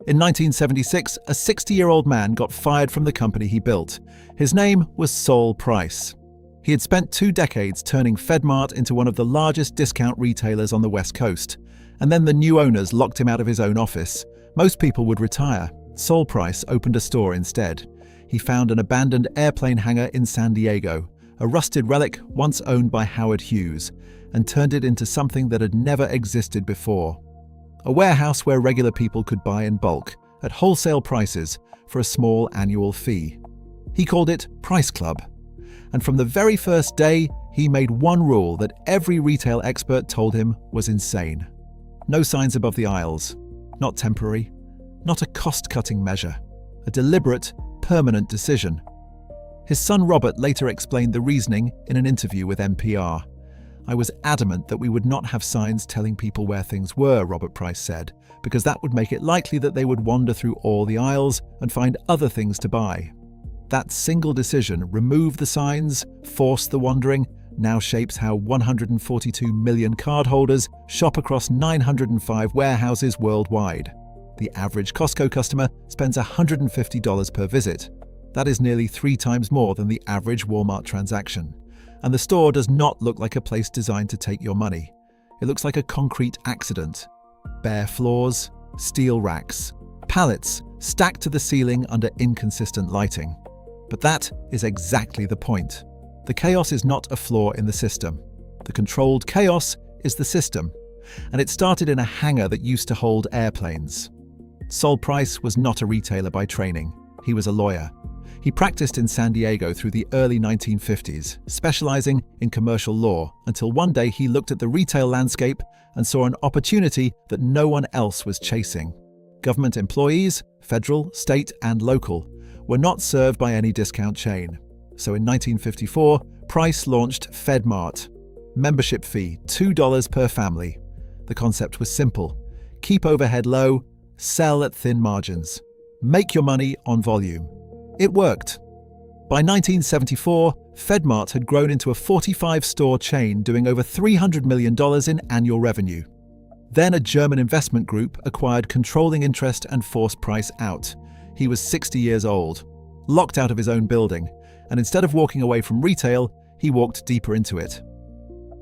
In 1976, a 60-year-old man got fired from the company he built. His name was Saul Price. He had spent 2 decades turning FedMart into one of the largest discount retailers on the West Coast. And then the new owners locked him out of his own office. Most people would retire. Saul Price opened a store instead. He found an abandoned airplane hangar in San Diego, a rusted relic once owned by Howard Hughes, and turned it into something that had never existed before. A warehouse where regular people could buy in bulk, at wholesale prices, for a small annual fee. He called it Price Club. And from the very first day, he made one rule that every retail expert told him was insane. No signs above the aisles. Not temporary. Not a cost-cutting measure. A deliberate, permanent decision. His son Robert later explained the reasoning in an interview with NPR. "I was adamant that we would not have signs telling people where things were," Robert Price said, "because that would make it likely that they would wander through all the aisles and find other things to buy." That single decision, remove the signs, force the wandering, now shapes how 142 million cardholders shop across 905 warehouses worldwide. The average Costco customer spends $150 per visit. That is nearly 3 times more than the average Walmart transaction. And the store does not look like a place designed to take your money. It looks like a concrete accident. Bare floors, steel racks, pallets stacked to the ceiling under inconsistent lighting. But that is exactly the point. The chaos is not a flaw in the system. The controlled chaos is the system. And it started in a hangar that used to hold airplanes. Saul Price was not a retailer by training. He was a lawyer. He practiced in San Diego through the early 1950s, specializing in commercial law, until one day he looked at the retail landscape and saw an opportunity that no one else was chasing. Government employees, federal, state, and local, were not served by any discount chain. So in 1954, Price launched FedMart. Membership fee, $2 per family. The concept was simple. Keep overhead low, sell at thin margins. Make your money on volume. It worked. By 1974, FedMart had grown into a 45-store chain doing over $300 million in annual revenue. Then a German investment group acquired controlling interest and forced Price out. He was 60 years old, locked out of his own building, and instead of walking away from retail, he walked deeper into it.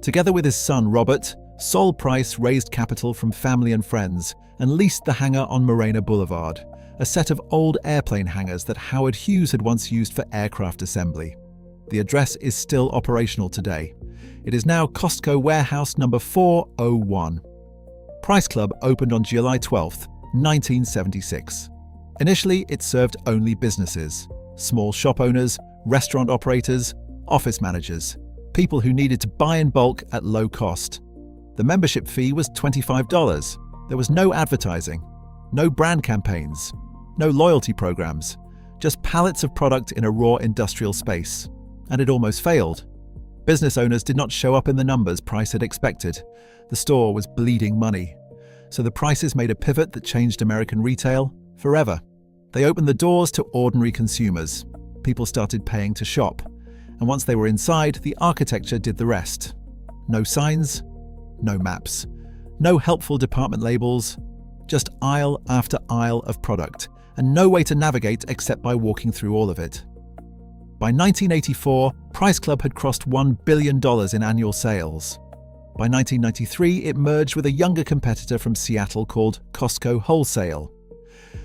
Together with his son Robert, Saul Price raised capital from family and friends and leased the hangar on Morena Boulevard, a set of old airplane hangars that Howard Hughes had once used for aircraft assembly. The address is still operational today. It is now Costco Warehouse number 401. Price Club opened on July 12, 1976. Initially, it served only businesses, small shop owners, restaurant operators, office managers, people who needed to buy in bulk at low cost. The membership fee was $25. There was no advertising, no brand campaigns, no loyalty programs, just pallets of product in a raw industrial space. And it almost failed. Business owners did not show up in the numbers Price had expected. The store was bleeding money. So the Prices made a pivot that changed American retail forever. They opened the doors to ordinary consumers. People started paying to shop. And once they were inside, the architecture did the rest. No signs, no maps, no helpful department labels, just aisle after aisle of product, and no way to navigate except by walking through all of it. By 1984, Price Club had crossed $1 billion in annual sales. By 1993, it merged with a younger competitor from Seattle called Costco Wholesale.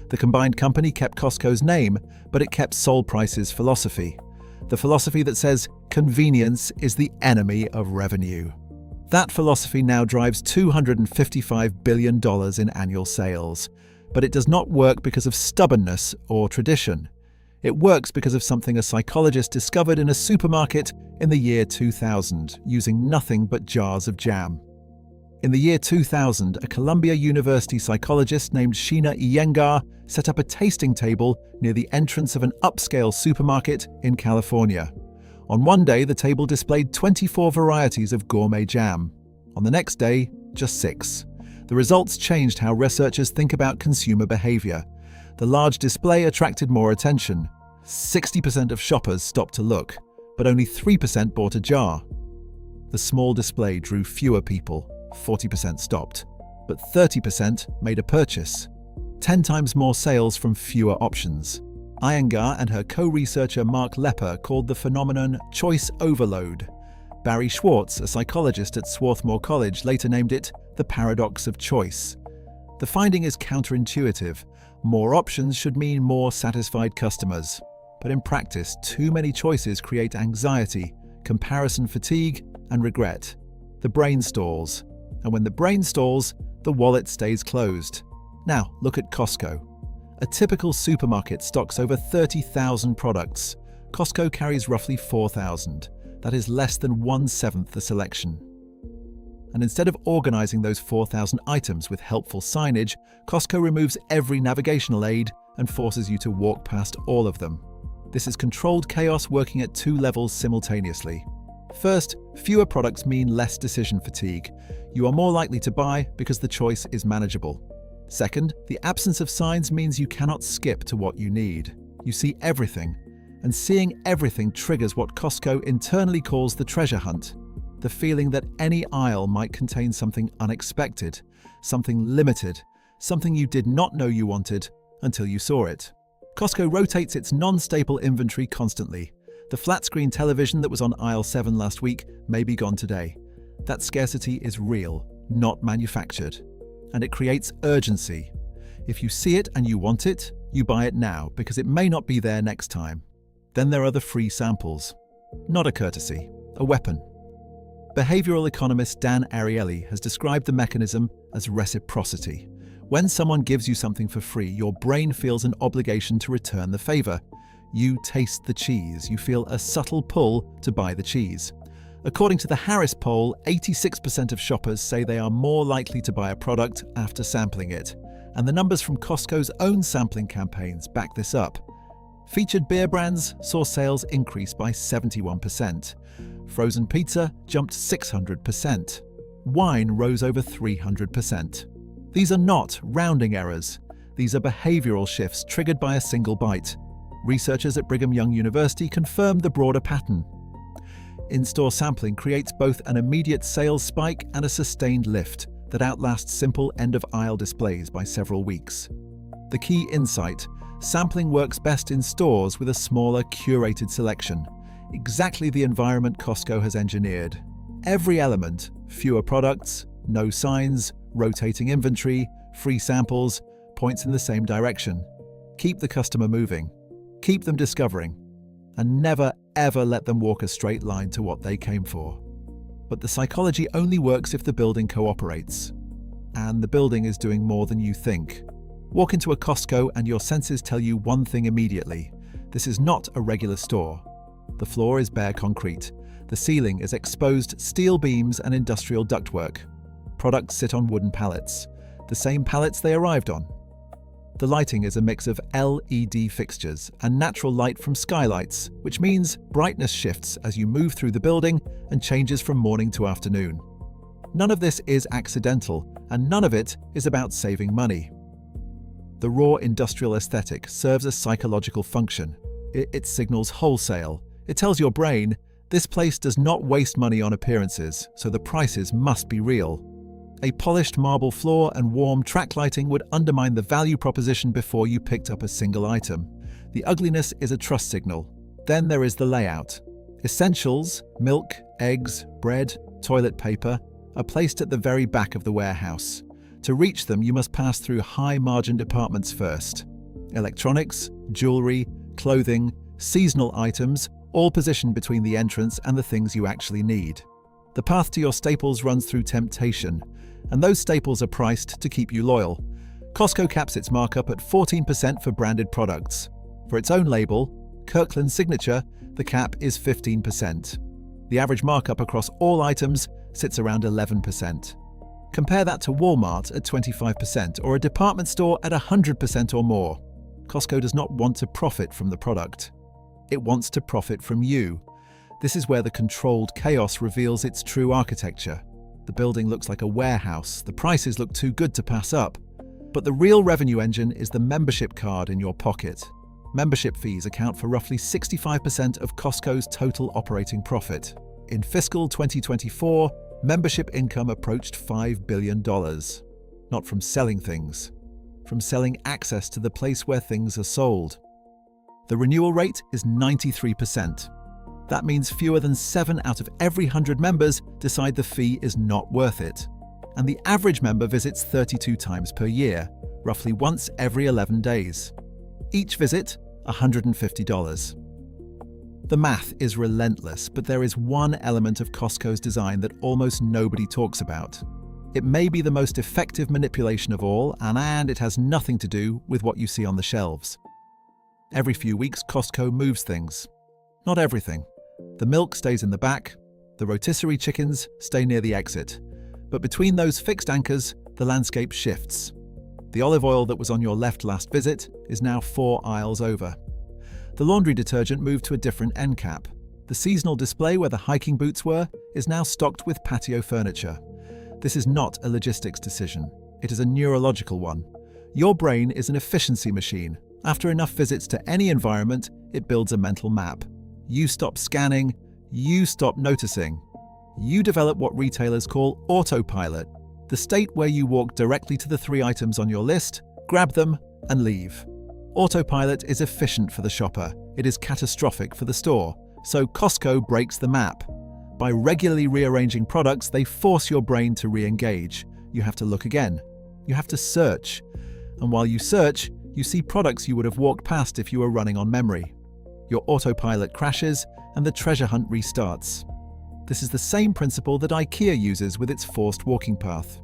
The combined company kept Costco's name, but it kept Saul Price's philosophy. The philosophy that says convenience is the enemy of revenue. That philosophy now drives $255 billion in annual sales. But it does not work because of stubbornness or tradition. It works because of something a psychologist discovered in a supermarket in the year 2000, using nothing but jars of jam. In the year 2000, a Columbia University psychologist named Sheena Iyengar set up a tasting table near the entrance of an upscale supermarket in California. On one day, the table displayed 24 varieties of gourmet jam. On the next day, just 6. The results changed how researchers think about consumer behavior. The large display attracted more attention. 60% of shoppers stopped to look, but only 3% bought a jar. The small display drew fewer people, 40% stopped, but 30% made a purchase. 10 times more sales from fewer options. Iyengar and her co-researcher Mark Lepper called the phenomenon choice overload. Barry Schwartz, a psychologist at Swarthmore College, later named it the paradox of choice. The finding is counterintuitive. More options should mean more satisfied customers. But in practice, too many choices create anxiety, comparison fatigue, and regret. The brain stalls. And when the brain stalls, the wallet stays closed. Now, look at Costco. A typical supermarket stocks over 30,000 products. Costco carries roughly 4,000. That is less than 1/7 the selection. And instead of organizing those 4,000 items with helpful signage, Costco removes every navigational aid and forces you to walk past all of them. This is controlled chaos working at 2 levels simultaneously. First, fewer products mean less decision fatigue. You are more likely to buy because the choice is manageable. Second, the absence of signs means you cannot skip to what you need. You see everything, and seeing everything triggers what Costco internally calls the treasure hunt. The feeling that any aisle might contain something unexpected, something limited, something you did not know you wanted until you saw it. Costco rotates its non-staple inventory constantly. The flat-screen television that was on aisle 7 last week may be gone today. That scarcity is real, not manufactured. And it creates urgency. If you see it and you want it, you buy it now because it may not be there next time. Then there are the free samples. Not a courtesy, a weapon. Behavioral economist Dan Ariely has described the mechanism as reciprocity. When someone gives you something for free, your brain feels an obligation to return the favor. You taste the cheese, you feel a subtle pull to buy the cheese. According to the Harris poll, 86% of shoppers say they are more likely to buy a product after sampling it. And the numbers from Costco's own sampling campaigns back this up. Featured beer brands saw sales increase by 71%. Frozen pizza jumped 600%. Wine rose over 300%. These are not rounding errors. These are behavioral shifts triggered by a single bite. Researchers at Brigham Young University confirmed the broader pattern. In-store sampling creates both an immediate sales spike and a sustained lift that outlasts simple end-of-aisle displays by several weeks. The key insight: sampling works best in stores with a smaller, curated selection. Exactly the environment Costco has engineered. Every element, fewer products, no signs, rotating inventory, free samples, points in the same direction. Keep the customer moving. Keep them discovering. And never, ever let them walk a straight line to what they came for. But the psychology only works if the building cooperates. And the building is doing more than you think. Walk into a Costco and your senses tell you one thing immediately. This is not a regular store. The floor is bare concrete. The ceiling is exposed steel beams and industrial ductwork. Products sit on wooden pallets, the same pallets they arrived on. The lighting is a mix of LED fixtures and natural light from skylights, which means brightness shifts as you move through the building and changes from morning to afternoon. None of this is accidental, and none of it is about saving money. The raw industrial aesthetic serves a psychological function. It signals wholesale. It tells your brain, this place does not waste money on appearances, so the prices must be real. A polished marble floor and warm track lighting would undermine the value proposition before you picked up a single item. The ugliness is a trust signal. Then there is the layout. Essentials, milk, eggs, bread, toilet paper, are placed at the very back of the warehouse. To reach them, you must pass through high-margin departments first. Electronics, jewelry, clothing, seasonal items, all positioned between the entrance and the things you actually need. The path to your staples runs through temptation, and those staples are priced to keep you loyal. Costco caps its markup at 14% for branded products. For its own label, Kirkland Signature, the cap is 15%. The average markup across all items sits around 11%. Compare that to Walmart at 25% or a department store at 100% or more. Costco does not want to profit from the product. It wants to profit from you. This is where the controlled chaos reveals its true architecture. The building looks like a warehouse, the prices look too good to pass up. But the real revenue engine is the membership card in your pocket. Membership fees account for roughly 65% of Costco's total operating profit. In fiscal 2024, membership income approached $5 billion. Not from selling things, from selling access to the place where things are sold. The renewal rate is 93%. That means fewer than 7 out of every 100 members decide the fee is not worth it. And the average member visits 32 times per year, roughly once every 11 days. Each visit, $150. The math is relentless, but there is one element of Costco's design that almost nobody talks about. It may be the most effective manipulation of all, and it has nothing to do with what you see on the shelves. Every few weeks, Costco moves things. Not everything. The milk stays in the back, the rotisserie chickens stay near the exit. But between those fixed anchors, the landscape shifts. The olive oil that was on your left last visit is now 4 aisles over. The laundry detergent moved to a different end cap. The seasonal display where the hiking boots were is now stocked with patio furniture. This is not a logistics decision. It is a neurological one. Your brain is an efficiency machine. After enough visits to any environment, it builds a mental map. You stop scanning, you stop noticing. You develop what retailers call autopilot, the state where you walk directly to the 3 items on your list, grab them, and leave. Autopilot is efficient for the shopper. It is catastrophic for the store. So Costco breaks the map. By regularly rearranging products, they force your brain to re-engage. You have to look again. You have to search. And while you search, you see products you would have walked past if you were running on memory. Your autopilot crashes, and the treasure hunt restarts. This is the same principle that IKEA uses with its forced walking path.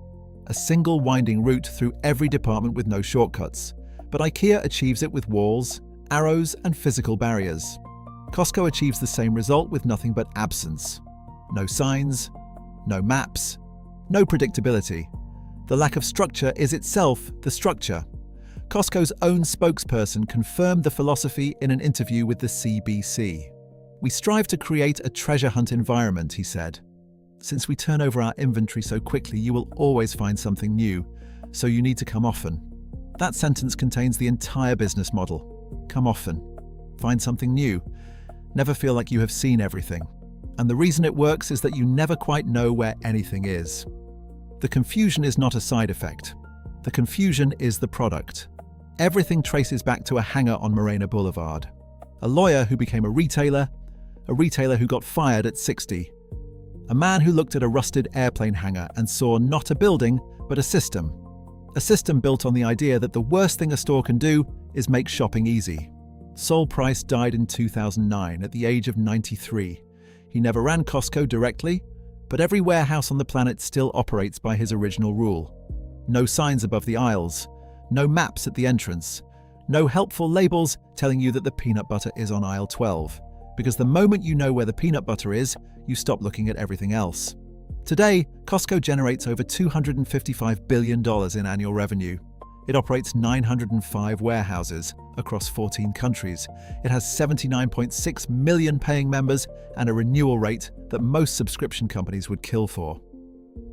A single winding route through every department with no shortcuts. But IKEA achieves it with walls, arrows, and physical barriers. Costco achieves the same result with nothing but absence. No signs, no maps, no predictability. The lack of structure is itself the structure. Costco's own spokesperson confirmed the philosophy in an interview with the CBC. "We strive to create a treasure hunt environment," he said. "Since we turn over our inventory so quickly, you will always find something new, so you need to come often." That sentence contains the entire business model. Come often. Find something new. Never feel like you have seen everything. And the reason it works is that you never quite know where anything is. The confusion is not a side effect. The confusion is the product. Everything traces back to a hangar on Morena Boulevard. A lawyer who became a retailer who got fired at 60. A man who looked at a rusted airplane hangar and saw not a building, but a system. A system built on the idea that the worst thing a store can do is make shopping easy. Sol Price died in 2009 at the age of 93. He never ran Costco directly, but every warehouse on the planet still operates by his original rule. No signs above the aisles, no maps at the entrance, no helpful labels telling you that the peanut butter is on aisle 12, because the moment you know where the peanut butter is, you stop looking at everything else. Today, Costco generates over $255 billion in annual revenue. It operates 905 warehouses across 14 countries. It has 79.6 million paying members and a renewal rate that most subscription companies would kill for.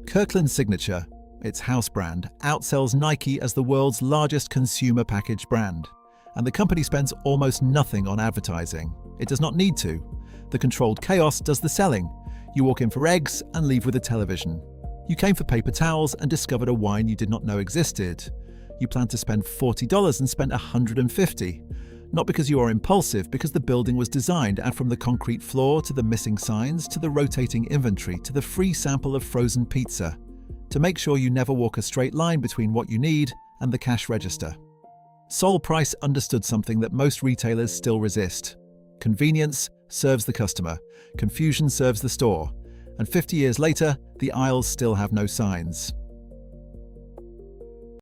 Kirkland Signature, its house brand, outsells Nike as the world's largest consumer packaged brand. And the company spends almost nothing on advertising. It does not need to. The controlled chaos does the selling. You walk in for eggs and leave with a television. You came for paper towels and discovered a wine you did not know existed. You planned to spend $40 and spent $150. Not because you are impulsive, because the building was designed, and from the concrete floor to the missing signs to the rotating inventory to the free sample of frozen pizza, to make sure you never walk a straight line between what you need and the cash register. Sol Price understood something that most retailers still resist. Convenience serves the customer, confusion serves the store, and 50 years later, the aisles still have no signs.